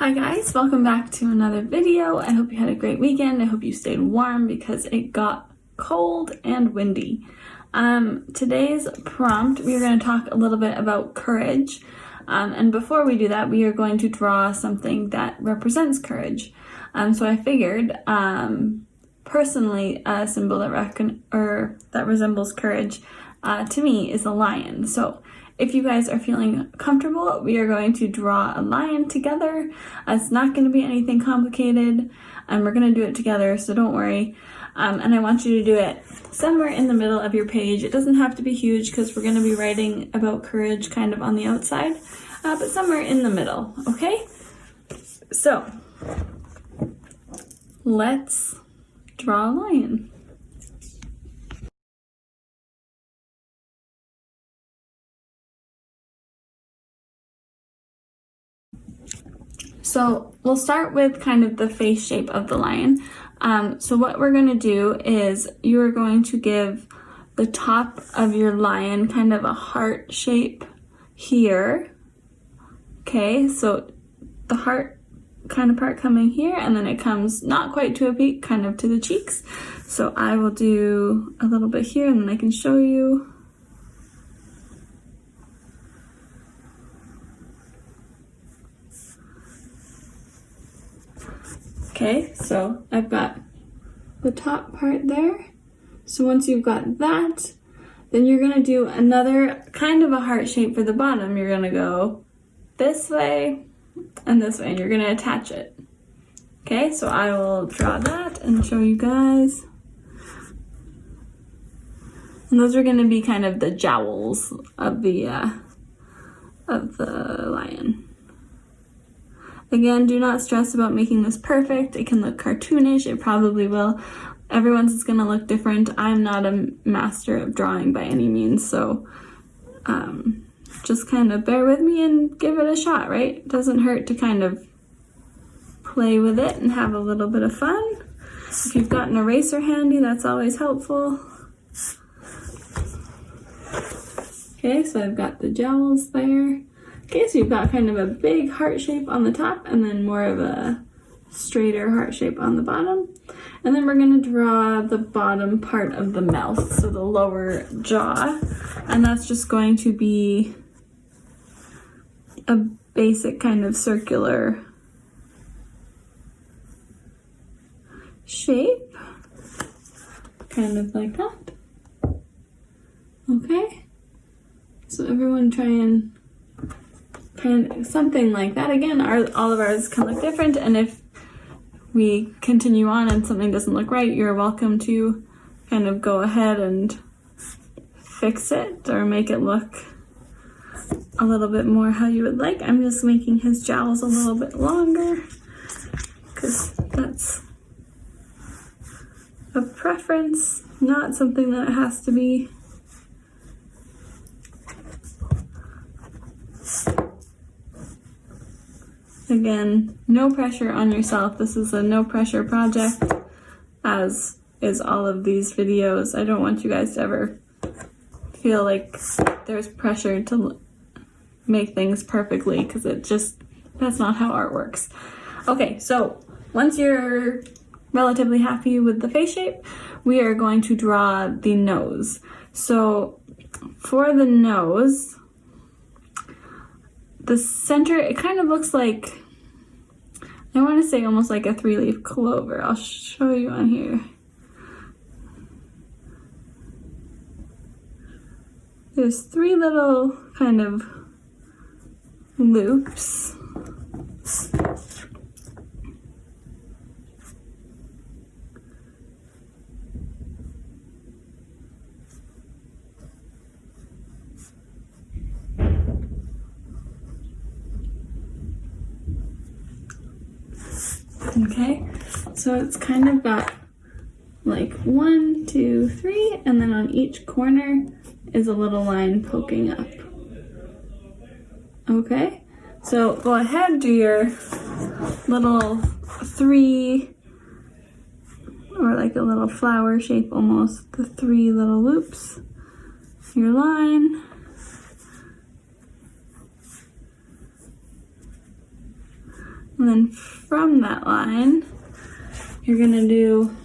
Hi guys, welcome back to another video. I hope you had a great weekend. I hope you stayed warm because it got cold and windy. Today's prompt, we are going to talk a little bit about courage. And before we do that, we are going to draw something that represents courage. So I figured, personally, a symbol that resembles courage to me is a lion. So if you guys are feeling comfortable, we are going to draw a lion together. It's not going to be anything complicated, and we're going to do it together, so don't worry. And I want you to do it somewhere in the middle of your page. It doesn't have to be huge because we're going to be writing about courage kind of on the outside, but somewhere in the middle, okay? So, let's draw a lion. So we'll start with kind of the face shape of the lion. So what we're going to do is you're going to give the top of your lion kind of a heart shape here. Okay, so the heart kind of part coming here, and then it comes not quite to a peak, kind of to the cheeks. So I will do a little bit here, and then I can show you. Okay, so I've got the top part there. So once you've got that, then you're gonna do another kind of a heart shape for the bottom. You're gonna go this way and this way, and you're gonna attach it. Okay, so I will draw that and show you guys. And those are gonna be kind of the jowls of the lion. Again, do not stress about making this perfect. It can look cartoonish, it probably will. Everyone's is gonna look different. I'm not a master of drawing by any means, so just kind of bear with me and give it a shot, right? It doesn't hurt to kind of play with it and have a little bit of fun. If you've got an eraser handy, that's always helpful. Okay, so I've got the jowls there. Okay, so you've got kind of a big heart shape on the top and then more of a straighter heart shape on the bottom. And then we're going to draw the bottom part of the mouth, so the lower jaw. And that's just going to be a basic kind of circular shape, kind of like that. Okay, so everyone try and kind of something like that. Again, all of ours can look different, and if we continue on and something doesn't look right, you're welcome to kind of go ahead and fix it or make it look a little bit more how you would like. I'm just making his jowls a little bit longer because that's a preference, not something that it has to be. Again, no pressure on yourself. This is a no pressure project, as is all of these videos. I don't want you guys to ever feel like there's pressure to make things perfectly, because that's not how art works. Okay, so once you're relatively happy with the face shape, we are going to draw the nose. So for the nose, the center, it kind of looks like, I want to say almost like a 3-leaf clover. I'll show you on here. There's 3 little kind of loops. Okay, so it's kind of got like 1, 2, 3, and then on each corner is a little line poking up. Okay, so go ahead, do your little 3, or like a little flower shape almost, the 3 little loops, your line. And then from that line, you're gonna do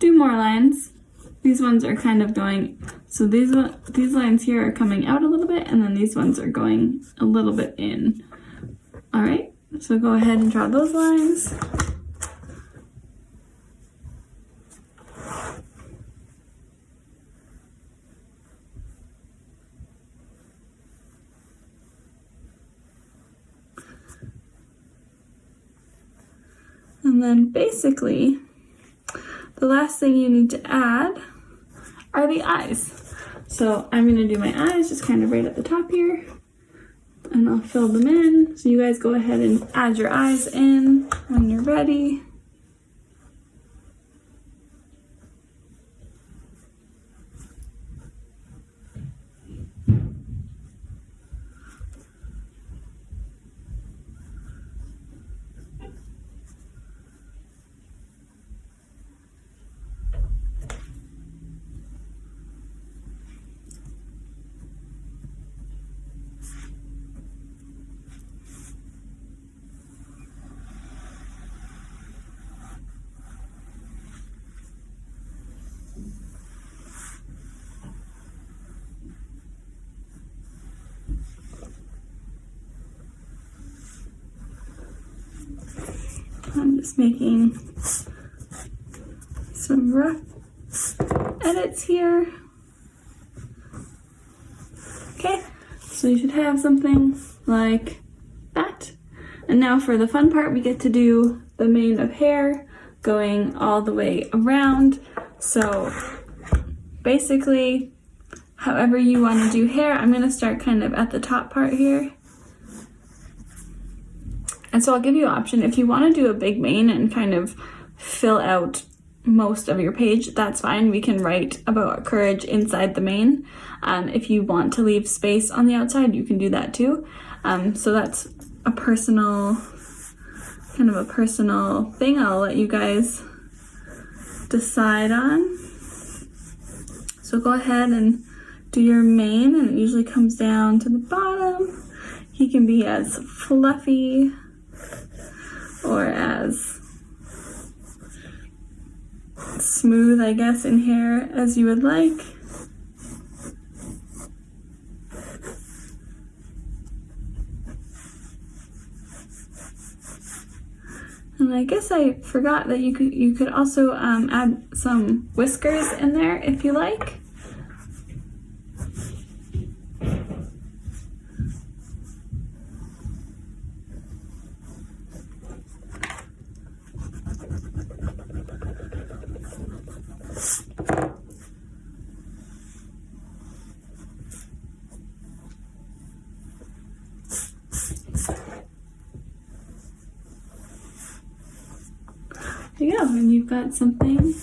more lines. These ones are kind of going, so these lines here are coming out a little bit, and then these ones are going a little bit in. All right, so go ahead and draw those lines. And then basically, the last thing you need to add are the eyes. So I'm gonna do my eyes just kind of right at the top here, and I'll fill them in. So you guys go ahead and add your eyes in when you're ready. I'm just making some rough edits here. Okay, so you should have something like that. And now for the fun part, we get to do the mane of hair going all the way around. So basically, however you want to do hair, I'm going to start kind of at the top part here. And so I'll give you an option. If you want to do a big mane and kind of fill out most of your page, that's fine. We can write about courage inside the mane. If you want to leave space on the outside, you can do that too. So that's a personal thing. I'll let you guys decide on. So go ahead and do your mane, and it usually comes down to the bottom. He can be as fluffy or as smooth, I guess, in hair as you would like. And I guess I forgot that you could also add some whiskers in there if you like. There you go, and you've got something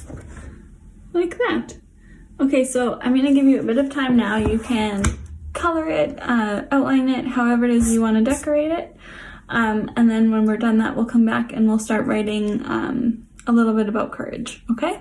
like that. Okay, so I'm gonna give you a bit of time now. You can color it, outline it, however it is you want to decorate it. And then when we're done that, we'll come back and we'll start writing a little bit about courage, okay?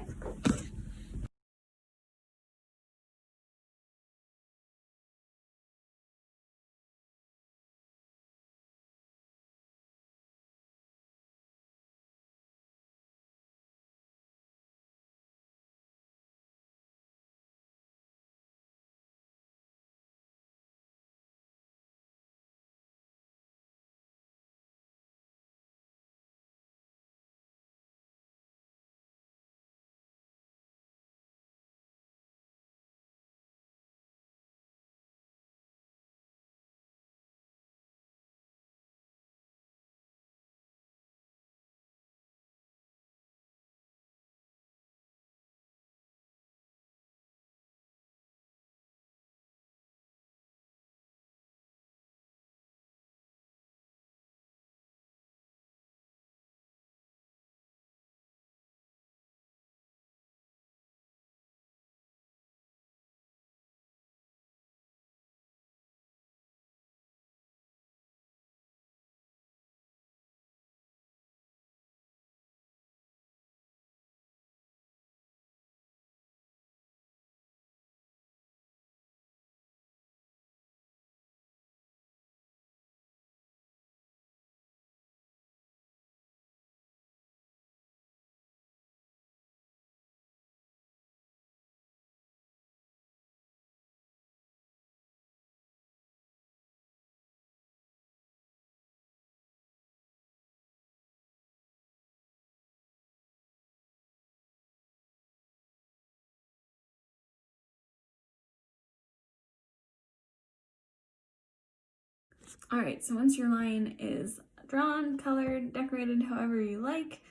All right, so once your lion is drawn, colored, decorated, however you like,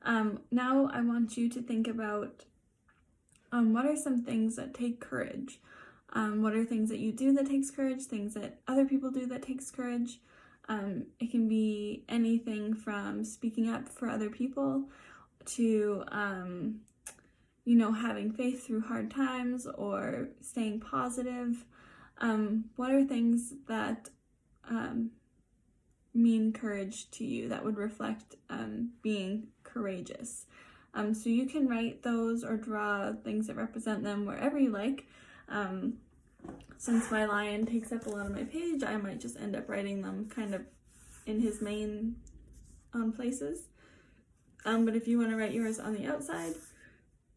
now I want you to think about what are some things that take courage? What are things that you do that takes courage, things that other people do that takes courage? It can be anything from speaking up for other people to, having faith through hard times or staying positive. What are things that mean courage to you, that would reflect being courageous? So you can write those or draw things that represent them wherever you like. Since my lion takes up a lot of my page, I might just end up writing them kind of in his main places. But if you want to write yours on the outside,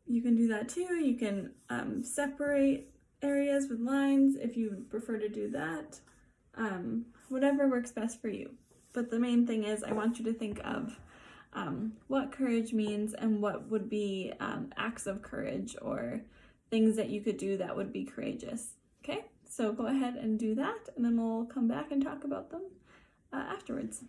you can do that too. You can separate areas with lines if you prefer to do that. Whatever works best for you. But the main thing is I want you to think of what courage means and what would be acts of courage or things that you could do that would be courageous. Okay, so go ahead and do that, and then we'll come back and talk about them afterwards.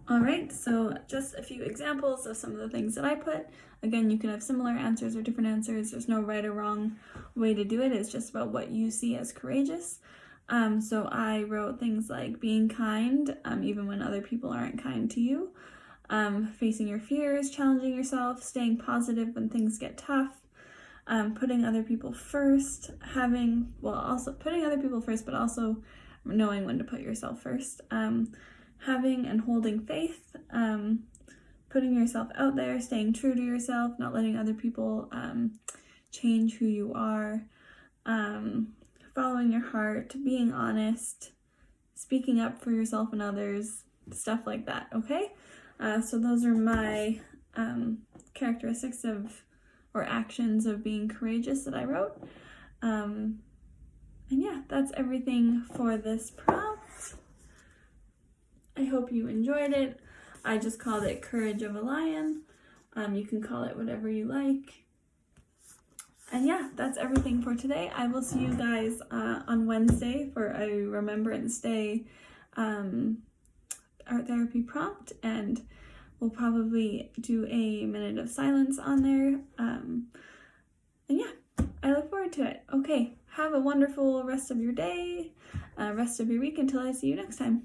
All right, so just a few examples of some of the things that I put. Again, you can have similar answers or different answers. There's no right or wrong way to do it. It's just about what you see as courageous. So I wrote things like being kind, even when other people aren't kind to you, facing your fears, challenging yourself, staying positive when things get tough, putting other people first, also putting other people first, but also knowing when to put yourself first. Having and holding faith, putting yourself out there, staying true to yourself, not letting other people change who you are, following your heart, being honest, speaking up for yourself and others, stuff like that, okay? So those are my characteristics or actions of being courageous that I wrote. And yeah, that's everything for this prompt. I hope you enjoyed it. I just called it Courage of a Lion. You can call it whatever you like. And yeah, that's everything for today. I will see you guys on Wednesday for a Remembrance Day art therapy prompt, and we'll probably do a minute of silence on there. And yeah, I look forward to it. Okay, have a wonderful rest of your day, rest of your week until I see you next time.